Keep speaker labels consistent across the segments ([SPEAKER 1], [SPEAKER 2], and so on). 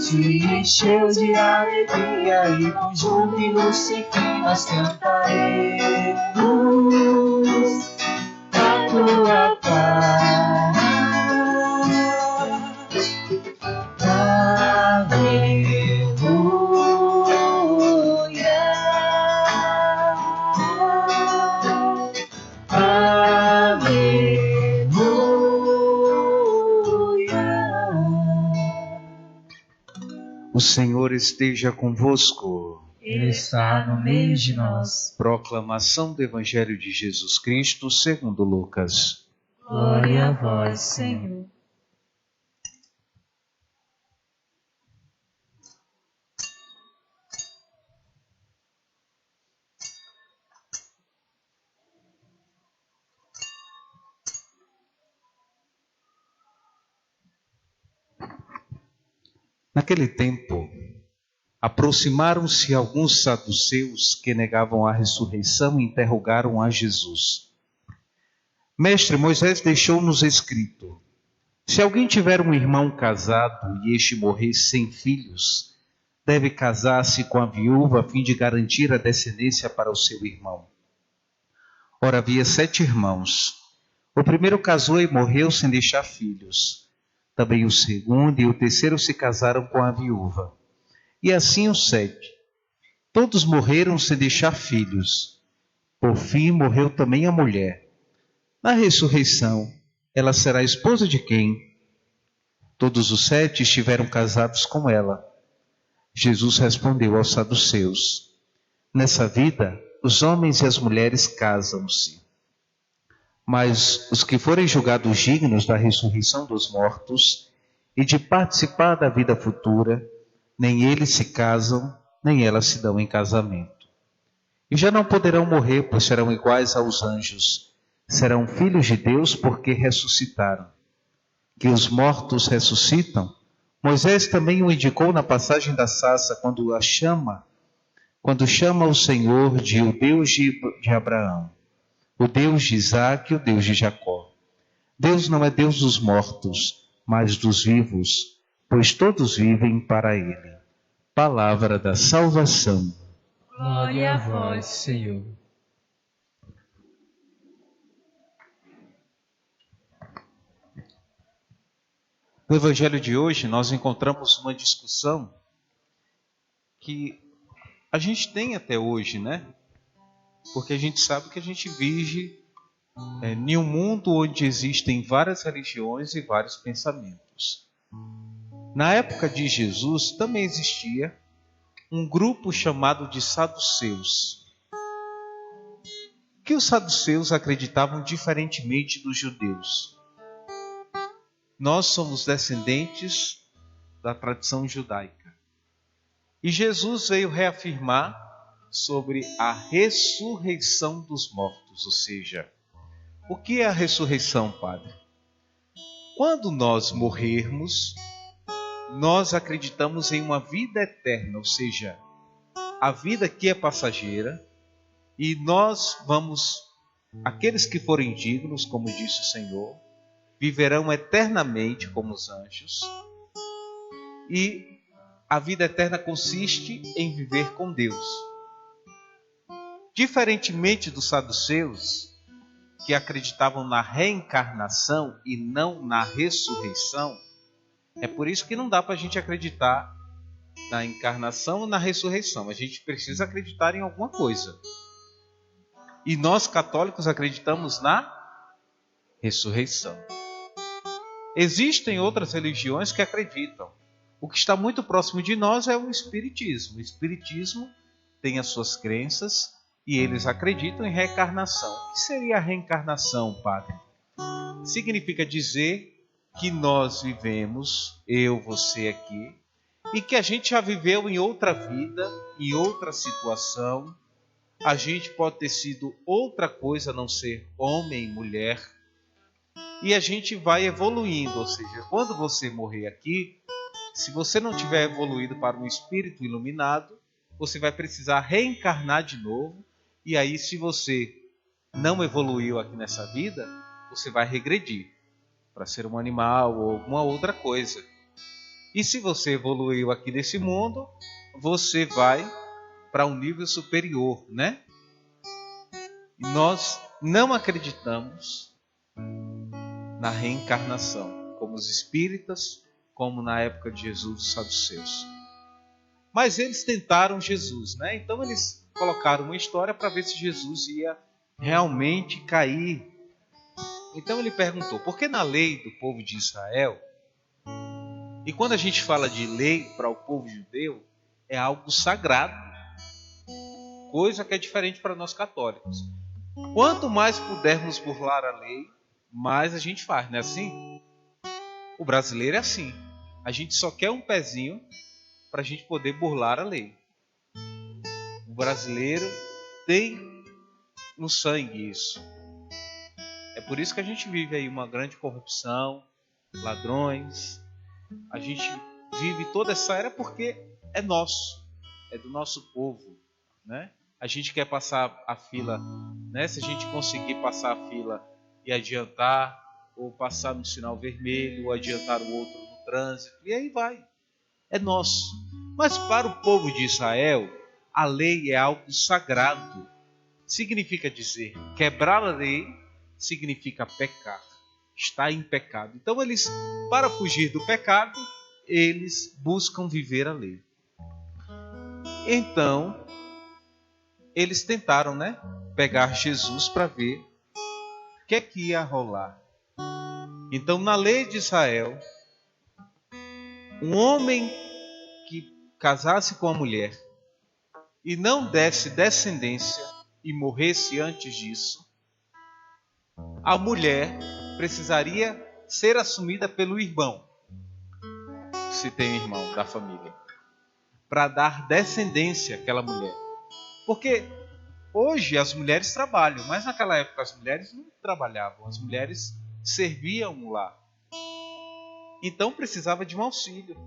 [SPEAKER 1] se encheu de alegria e com júbilo sem fim nós cantaremos a tua paz.
[SPEAKER 2] O Senhor esteja convosco.
[SPEAKER 1] Ele está no meio de nós.
[SPEAKER 2] Proclamação do Evangelho de Jesus Cristo segundo Lucas.
[SPEAKER 1] Glória a vós, Senhor.
[SPEAKER 2] Naquele tempo, aproximaram-se alguns saduceus que negavam a ressurreição e interrogaram a Jesus. Mestre, Moisés deixou-nos escrito: se alguém tiver um irmão casado e este morrer sem filhos, deve casar-se com a viúva a fim de garantir a descendência para o seu irmão. Ora, havia 7 irmãos. O primeiro casou e morreu sem deixar filhos. Também o segundo e o terceiro se casaram com a viúva. E assim os 7. Todos morreram sem deixar filhos. Por fim, morreu também a mulher. Na ressurreição, ela será esposa de quem? Todos os 7 estiveram casados com ela. Jesus respondeu aos saduceus: nessa vida, os homens e as mulheres casam-se. Mas os que forem julgados dignos da ressurreição dos mortos e de participar da vida futura, nem eles se casam, nem elas se dão em casamento. E já não poderão morrer, pois serão iguais aos anjos. Serão filhos de Deus, porque ressuscitaram. Que os mortos ressuscitam, Moisés também o indicou na passagem da sarça, quando chama o Senhor de o Deus de Abraão, o Deus de Isaque e o Deus de Jacó. Deus não é Deus dos mortos, mas dos vivos, pois todos vivem para Ele. Palavra da salvação.
[SPEAKER 1] Glória a vós, Senhor.
[SPEAKER 2] No Evangelho de hoje, nós encontramos uma discussão que a gente tem até hoje, né? Porque a gente sabe que a gente vive em um mundo onde existem várias religiões e vários pensamentos. Na época de Jesus também existia um grupo chamado de saduceus. Que os saduceus acreditavam diferentemente dos judeus. Nós somos descendentes da tradição judaica. E Jesus veio reafirmar sobre a ressurreição dos mortos, ou seja, o que é a ressurreição, Padre? Quando nós morrermos, nós acreditamos em uma vida eterna, ou seja, a vida que é passageira, e nós aqueles que forem dignos, como disse o Senhor, viverão eternamente como os anjos, e a vida eterna consiste em viver com Deus. Diferentemente dos saduceus, que acreditavam na reencarnação e não na ressurreição, é por isso que não dá para a gente acreditar na encarnação ou na ressurreição. A gente precisa acreditar em alguma coisa. E nós católicos acreditamos na ressurreição. Existem outras religiões que acreditam. O que está muito próximo de nós é o Espiritismo. O Espiritismo tem as suas crenças e eles acreditam em reencarnação. O que seria a reencarnação, Padre? Significa dizer que nós vivemos, eu, você aqui, e que a gente já viveu em outra vida, em outra situação. A gente pode ter sido outra coisa, a não ser homem e mulher. E a gente vai evoluindo, ou seja, quando você morrer aqui, se você não tiver evoluído para um espírito iluminado, você vai precisar reencarnar de novo. E aí, se você não evoluiu aqui nessa vida, você vai regredir para ser um animal ou alguma outra coisa. E se você evoluiu aqui nesse mundo, você vai para um nível superior, né? Nós não acreditamos na reencarnação, como os espíritas, como na época de Jesus, os saduceus. Mas eles tentaram Jesus, né? Então eles colocaram uma história para ver se Jesus ia realmente cair. Então ele perguntou, por que na lei do povo de Israel, e quando a gente fala de lei para o povo judeu, é algo sagrado, coisa que é diferente para nós católicos. Quanto mais pudermos burlar a lei, mais a gente faz, não é assim? O brasileiro é assim. A gente só quer um pezinho para a gente poder burlar a lei. O brasileiro tem no sangue isso. É por isso que a gente vive aí uma grande corrupção, ladrões. A gente vive toda essa era porque é nosso, é do nosso povo, né? A gente quer passar a fila, né? Se a gente conseguir passar a fila e adiantar, ou passar no sinal vermelho, ou adiantar o outro no trânsito, e aí vai. É nosso. Mas para o povo de Israel, a lei é algo sagrado. Significa dizer, quebrar a lei significa pecar. Está em pecado. Então eles, para fugir do pecado, eles buscam viver a lei. Então, eles tentaram, né, pegar Jesus para ver o que é que ia rolar. Então, na lei de Israel, um homem que casasse com a mulher e não desse descendência e morresse antes disso, a mulher precisaria ser assumida pelo irmão, se tem um irmão da família, para dar descendência àquela mulher. Porque hoje as mulheres trabalham, mas naquela época as mulheres não trabalhavam, as mulheres serviam lá. Então precisava de um auxílio.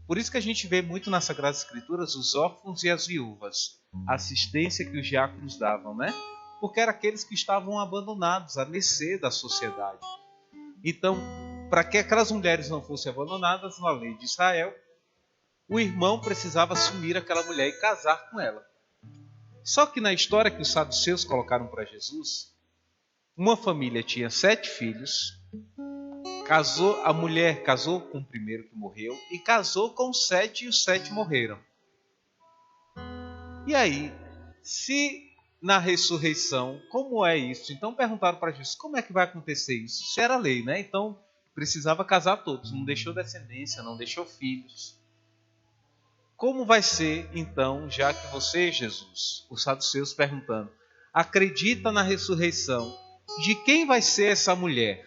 [SPEAKER 2] Por isso que a gente vê muito nas Sagradas Escrituras os órfãos e as viúvas, a assistência que os diáconos davam, né? Porque eram aqueles que estavam abandonados, à mercê da sociedade. Então, para que aquelas mulheres não fossem abandonadas, na lei de Israel, o irmão precisava assumir aquela mulher e casar com ela. Só que na história que os saduceus colocaram para Jesus, uma família tinha 7 filhos, a mulher casou com o primeiro que morreu e casou com os 7 e os 7 morreram. E aí, se na ressurreição, como é isso? Então perguntaram para Jesus, como é que vai acontecer isso? Isso era lei, né? Então precisava casar todos, não deixou descendência, não deixou filhos. Como vai ser, então, já que você, Jesus, os saduceus perguntando, acredita na ressurreição, de quem vai ser essa mulher?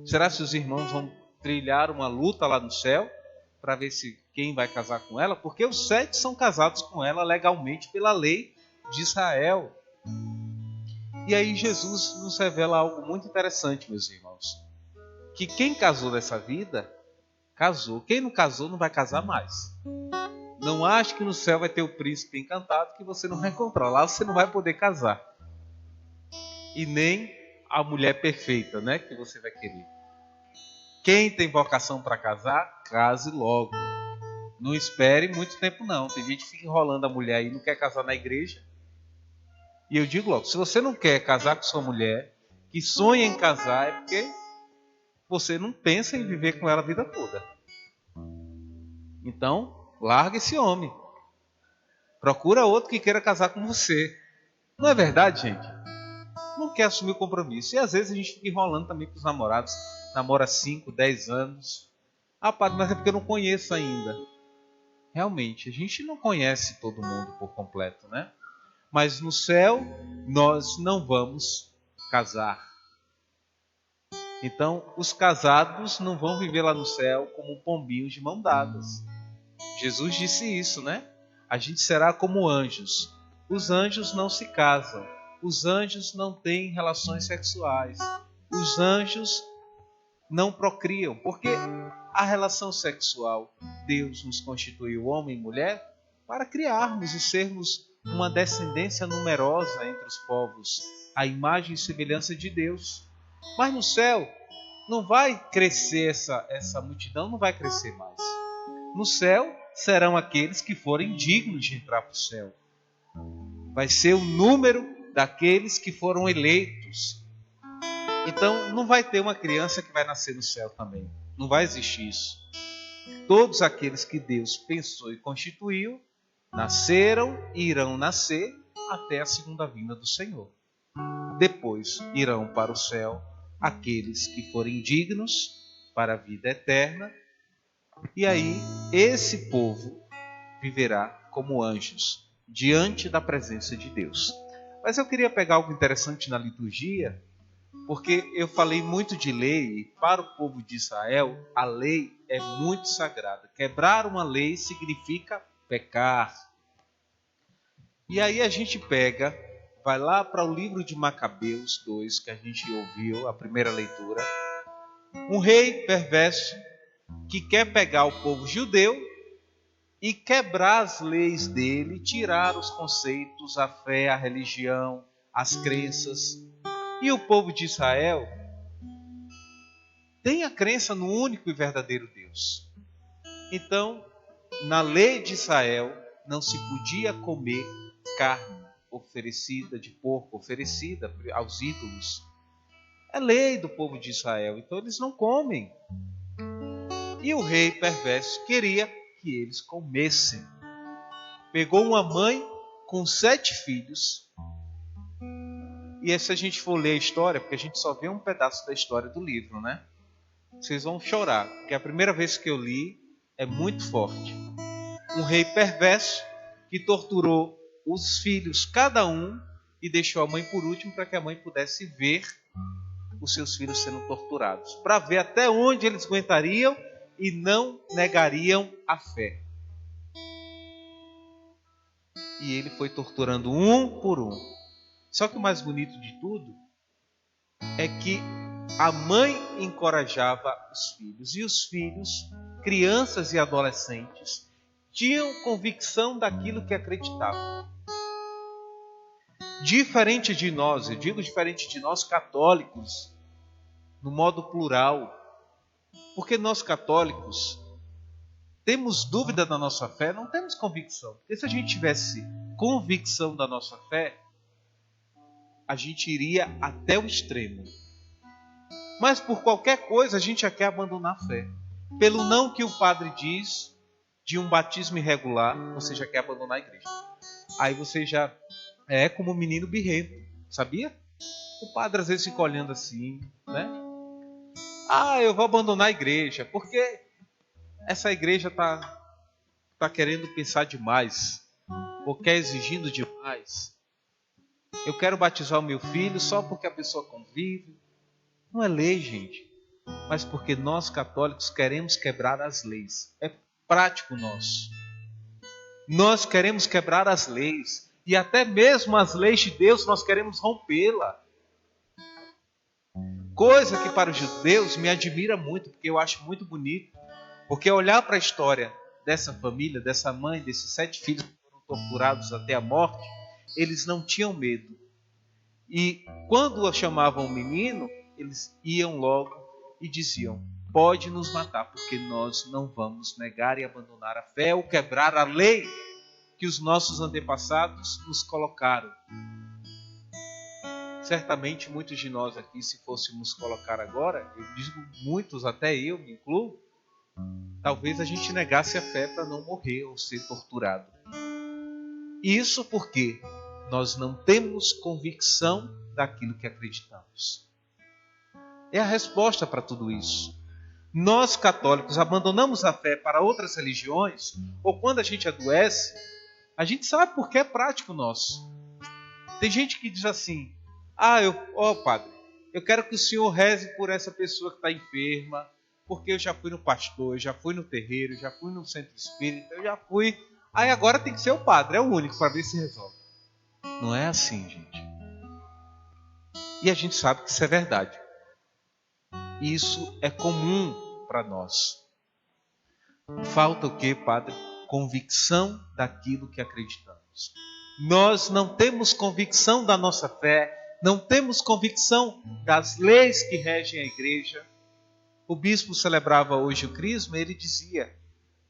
[SPEAKER 2] Será que os irmãos vão trilhar uma luta lá no céu para ver se quem vai casar com ela? Porque os 7 são casados com ela legalmente pela lei de Israel. E aí Jesus nos revela algo muito interessante, meus irmãos. Que quem casou nessa vida, casou. Quem não casou não vai casar mais. Não ache que no céu vai ter o príncipe encantado que você não vai encontrar. Lá você não vai poder casar. E nem a mulher perfeita, né, que você vai querer. Quem tem vocação para casar, case logo. Não espere muito tempo não. Tem gente que fica enrolando a mulher aí e não quer casar na igreja. E eu digo logo, se você não quer casar com sua mulher, que sonha em casar, é porque você não pensa em viver com ela a vida toda. Então, larga esse homem. Procura outro que queira casar com você. Não é verdade, gente? Não quer assumir o compromisso. E às vezes a gente fica enrolando também com os namorados. Namora 5, 10 anos. Ah, padre, mas é porque eu não conheço ainda. Realmente, a gente não conhece todo mundo por completo, né? Mas no céu, nós não vamos casar. Então, os casados não vão viver lá no céu como pombinhos de mão dadas. Jesus disse isso, né? A gente será como anjos. Os anjos não se casam. Os anjos não têm relações sexuais. Os anjos não procriam. Porque a relação sexual, Deus nos constituiu homem e mulher para criarmos e sermos uma descendência numerosa entre os povos, a imagem e semelhança de Deus. Mas no céu, não vai crescer essa multidão, não vai crescer mais. No céu serão aqueles que forem dignos de entrar para o céu. Vai ser o número daqueles que foram eleitos. Então não vai ter uma criança que vai nascer no céu também. Não vai existir isso. Todos aqueles que Deus pensou e constituiu nasceram e irão nascer até a segunda vinda do Senhor. Depois irão para o céu aqueles que forem dignos para a vida eterna. E aí esse povo viverá como anjos diante da presença de Deus. Mas eu queria pegar algo interessante na liturgia, porque eu falei muito de lei, e para o povo de Israel, a lei é muito sagrada. Quebrar uma lei significa pecar. E aí a gente pega, vai lá para o livro de Macabeus 2, que a gente ouviu, a primeira leitura. Um rei perverso que quer pegar o povo judeu e quebrar as leis dele, tirar os conceitos, a fé, a religião, as crenças. E o povo de Israel tem a crença no único e verdadeiro Deus. Então, na lei de Israel, não se podia comer carne oferecida, de porco oferecida aos ídolos. É lei do povo de Israel, então eles não comem. E o rei perverso queria que eles comessem. Pegou uma mãe com 7 filhos. E se a gente for ler a história, porque a gente só vê um pedaço da história do livro, né? Vocês vão chorar, porque a primeira vez que eu li é muito forte. Um rei perverso que torturou os filhos, cada um, e deixou a mãe por último para que a mãe pudesse ver os seus filhos sendo torturados, para ver até onde eles aguentariam e não negariam a fé. E ele foi torturando um por um. Só que o mais bonito de tudo é que a mãe encorajava os filhos, e os filhos, crianças e adolescentes, tinham convicção daquilo que acreditavam. Diferente de nós, eu digo diferente de nós católicos, no modo plural, porque nós católicos temos dúvida da nossa fé, não temos convicção. Porque se a gente tivesse convicção da nossa fé, a gente iria até o extremo. Mas por qualquer coisa a gente já quer abandonar a fé. Pelo não que o padre diz de um batismo irregular, você já quer abandonar a igreja. Aí você já é como um menino birrento, sabia? O padre às vezes fica olhando assim, né? Ah, eu vou abandonar a igreja, porque essa igreja está querendo pensar demais, ou quer exigindo demais. Eu quero batizar o meu filho só porque a pessoa convive. Não é lei, gente, mas porque nós católicos queremos quebrar as leis. É prático nosso. Nós queremos quebrar as leis, e até mesmo as leis de Deus nós queremos rompê-la. Coisa que para os judeus me admira muito, porque eu acho muito bonito. Porque olhar para a história dessa família, dessa mãe, desses 7 filhos que foram torturados até a morte, eles não tinham medo. E quando o chamavam o menino, eles iam logo e diziam: pode nos matar, porque nós não vamos negar e abandonar a fé ou quebrar a lei que os nossos antepassados nos colocaram. Certamente muitos de nós aqui, se fôssemos colocar agora, eu digo muitos, até eu me incluo, talvez a gente negasse a fé para não morrer ou ser torturado. Isso porque nós não temos convicção daquilo que acreditamos. É a resposta para tudo isso. Nós católicos abandonamos a fé para outras religiões, ou quando a gente adoece, a gente sabe porque é prático nosso. Tem gente que diz assim: padre, eu quero que o senhor reze por essa pessoa que está enferma, porque eu já fui no pastor, eu já fui no terreiro, eu já fui no centro espírita, eu já fui. Aí agora tem que ser o padre, é o único para ver se resolve. Não é assim, gente. E a gente sabe que isso é verdade. Isso é comum para nós. Falta o quê, padre? Convicção daquilo que acreditamos. Nós não temos convicção da nossa fé, não temos convicção das leis que regem a igreja, o bispo celebrava hoje o Crisma, ele dizia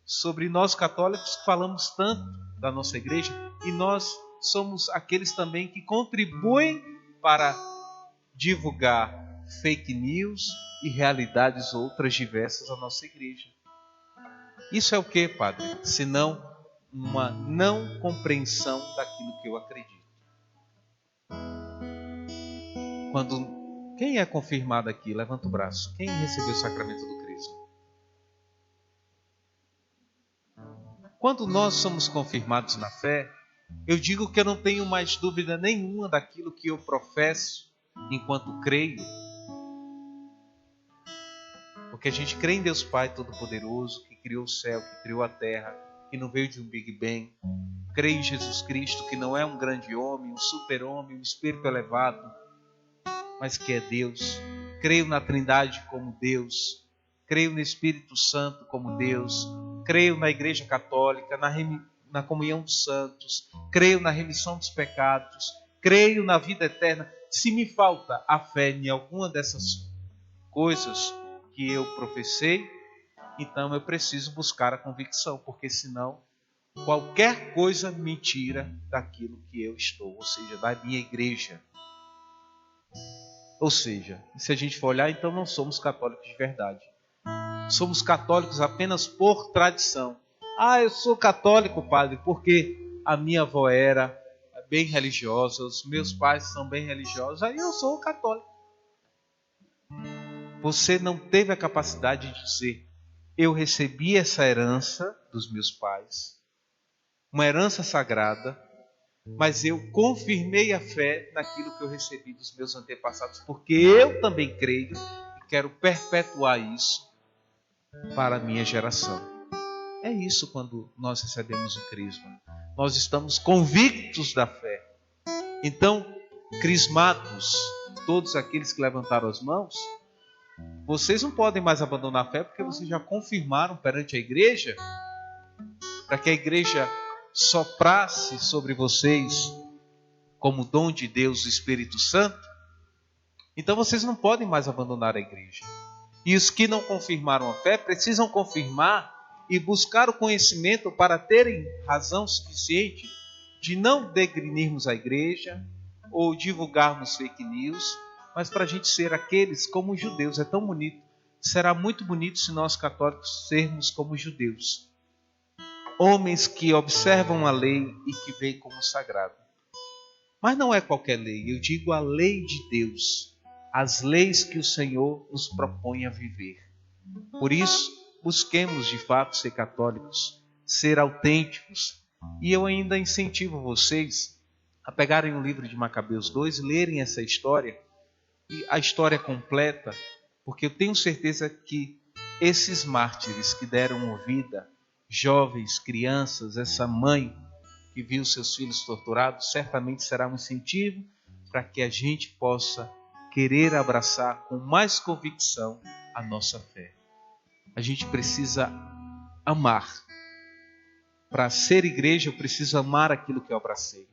[SPEAKER 2] sobre nós católicos que falamos tanto da nossa igreja, e nós somos aqueles também que contribuem para divulgar fake news e realidades outras diversas à nossa igreja. Isso é o que, padre? Senão uma não compreensão daquilo que eu acredito. Quem é confirmado aqui? Levanta o braço. Quem recebeu o sacramento do Crisma? Quando nós somos confirmados na fé, eu digo que eu não tenho mais dúvida nenhuma daquilo que eu professo enquanto creio. Porque a gente crê em Deus Pai Todo-Poderoso, que criou o céu, que criou a terra, que não veio de um Big Bang. Creio em Jesus Cristo, que não é um grande homem, um super-homem, um espírito elevado, mas que é Deus. Creio na Trindade como Deus. Creio no Espírito Santo como Deus. Creio na Igreja Católica, na comunhão dos santos. Creio na remissão dos pecados. Creio na vida eterna. Se me falta a fé em alguma dessas coisas que eu professei, então eu preciso buscar a convicção, porque senão qualquer coisa me tira daquilo que eu estou, ou seja, da minha igreja. Ou seja, se a gente for olhar, então não somos católicos de verdade. Somos católicos apenas por tradição. Ah, eu sou católico, padre, porque a minha avó era bem religiosa, os meus pais são bem religiosos, aí eu sou católico. Você não teve a capacidade de dizer: eu recebi essa herança dos meus pais, uma herança sagrada, mas eu confirmei a fé naquilo que eu recebi dos meus antepassados, porque eu também creio e quero perpetuar isso para a minha geração. É isso quando nós recebemos o Crisma. Nós estamos convictos da fé. Então, crismados, todos aqueles que levantaram as mãos, vocês não podem mais abandonar a fé, porque vocês já confirmaram perante a igreja, para que a igreja soprasse sobre vocês como dom de Deus, o Espírito Santo. Então vocês não podem mais abandonar a igreja. E os que não confirmaram a fé precisam confirmar e buscar o conhecimento para terem razão suficiente de não degrinirmos a igreja ou divulgarmos fake news, mas para a gente ser aqueles como os judeus. É tão bonito. Será muito bonito se nós católicos sermos como os judeus. Homens que observam a lei e que veem como sagrado. Mas não é qualquer lei, eu digo a lei de Deus. As leis que o Senhor nos propõe a viver. Por isso, busquemos de fato ser católicos, ser autênticos. E eu ainda incentivo vocês a pegarem o livro de Macabeus 2 e lerem essa história, e a história completa, porque eu tenho certeza que esses mártires que deram vida, jovens, crianças, essa mãe que viu seus filhos torturados, certamente será um incentivo para que a gente possa querer abraçar com mais convicção a nossa fé. A gente precisa amar. Para ser igreja, eu preciso amar aquilo que eu abracei.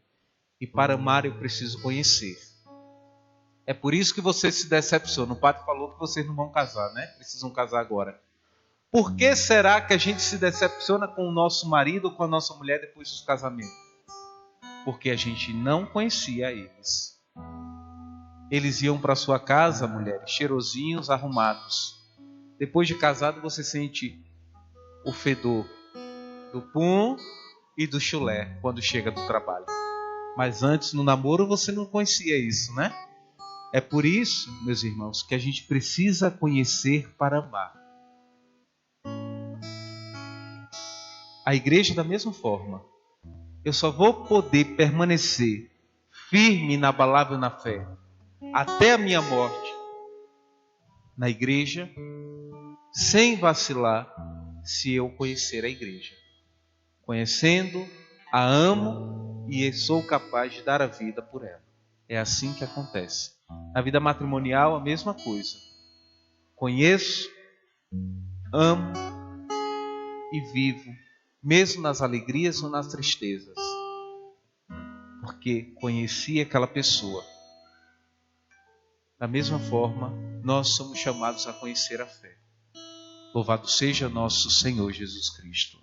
[SPEAKER 2] E para amar, eu preciso conhecer. É por isso que você se decepciona. O padre falou que vocês não vão casar, né? Precisam casar agora. Por que será que a gente se decepciona com o nosso marido ou com a nossa mulher depois do casamento? Porque a gente não conhecia eles. Eles iam para sua casa, mulheres, cheirosinhos, arrumados. Depois de casado, você sente o fedor do pum e do chulé quando chega do trabalho. Mas antes, no namoro, você não conhecia isso, né? É por isso, meus irmãos, que a gente precisa conhecer para amar. A igreja, da mesma forma, eu só vou poder permanecer firme, inabalável na fé, até a minha morte, na igreja, sem vacilar, se eu conhecer a igreja. Conhecendo, a amo e sou capaz de dar a vida por ela. É assim que acontece. Na vida matrimonial, a mesma coisa. Conheço, amo e vivo, mesmo nas alegrias ou nas tristezas, porque conheci aquela pessoa. Da mesma forma, nós somos chamados a conhecer a fé. Louvado seja nosso Senhor Jesus Cristo.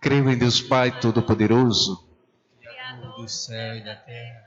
[SPEAKER 2] Creio em Deus Pai Todo-Poderoso,
[SPEAKER 1] Criador do céu e da terra,